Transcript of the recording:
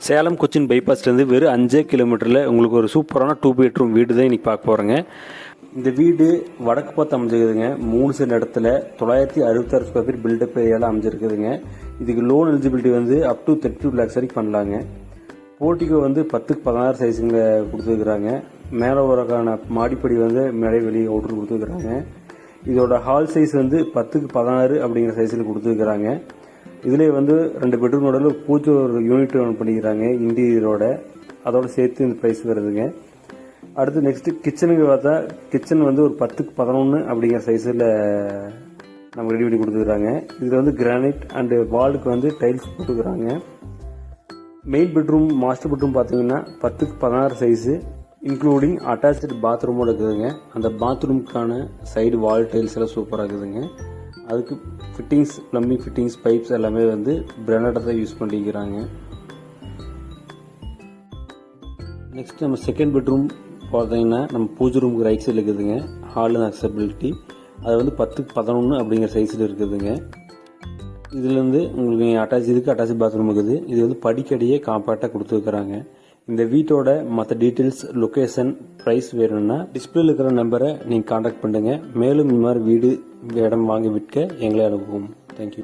சேலம் கொச்சின் பைபாஸ்லேருந்து வெறும் 5 கிலோமீட்டரில் உங்களுக்கு ஒரு சூப்பரான 2 பெட்ரூம் வீடு தான் இன்றைக்கி பார்க்க போகிறேங்க. இந்த வீடு வடக்கு பார்த்து அமைஞ்சிருக்குதுங்க. 3 சென்ட் இடத்துல 966 ஸ்கொயர் ஃபீட் பில்டப் ஏரியாவில் அமைஞ்சிருக்குதுங்க. இதுக்கு லோன் எலிஜிபிலிட்டி வந்து அப் டு 32 lakhs வரைக்கும் பண்ணலாங்க. போர்ட்டிகோ வந்து 10x16 சைஸுங்க கொடுத்துருக்குறாங்க. மேலே வரக்கான மாடிப்படி வந்து மேலே வெளியே அவுட்ரு கொடுத்துருக்குறாங்க. இதோட ஹால் சைஸ் வந்து 10x16 அப்படிங்கிற சைஸில் கொடுத்துருக்குறாங்க. இதிலே வந்து 2 பெட்ரூமோட பூஜை ஒரு யூனிட் ஒன்று பண்ணிக்கிறாங்க இன்டீரியரோட. அதோட சேர்த்து இந்த ப்ரைஸ் வருதுங்க. அடுத்து நெக்ஸ்ட் கிச்சனுக்கு பார்த்தா கிச்சன் வந்து ஒரு 10x11 அப்படிங்கிற சைஸில் நம்ம ரெடி பண்ணி கொடுத்துருக்குறாங்க. இதில் வந்து கிரானைட் அண்டு வாலுக்கு வந்து டைல்ஸ் போட்டுக்கிறாங்க. மெயின் பெட்ரூம் மாஸ்டர் பெட்ரூம் பார்த்தீங்கன்னா 10x16 சைஸு இன்க்ளூடிங் அட்டாச்சு பாத்ரூமோட இருக்குதுங்க. அந்த பாத்ரூமுக்கான சைடு வால் டைல்ஸ் எல்லாம் சூப்பராக இருக்குதுங்க. அதுக்கு ஃபிட்டிங்ஸ் ப்ளம்பிங் ஃபிட்டிங்ஸ் பைப்ஸ் எல்லாமே வந்து பிராண்டட் தான் யூஸ் பண்ணிக்கிறாங்க. நெக்ஸ்ட் நம்ம செகண்ட் பெட்ரூம் பார்த்தீங்கன்னா நம்ம பூஜை ரூமுக்கு ரைட் சைடில் இருக்குதுங்க. ஹால் அண்ட் அக்சபிலிட்டி அது வந்து 10x11 அப்படிங்கிற சைஸில் இருக்குதுங்க. இதுலேருந்து உங்களுக்கு அட்டாச் பாத்ரூம் இருக்குது. இது வந்து படிக்கடியே காம்பேக்டாக கொடுத்துருக்குறாங்க. இந்த வீட்டோட மற்ற டீட்டெயில்ஸ் லொக்கேஷன் ப்ரைஸ் வேணும்னா டிஸ்பிளேல இருக்கிற நம்பரை நீங்கள் காண்டாக்ட் பண்ணுங்கள். மேலும் இந்த மாதிரி வீடு இடம் வாங்கி விற்க எங்களை அனுப்புவோம். தேங்க்யூ.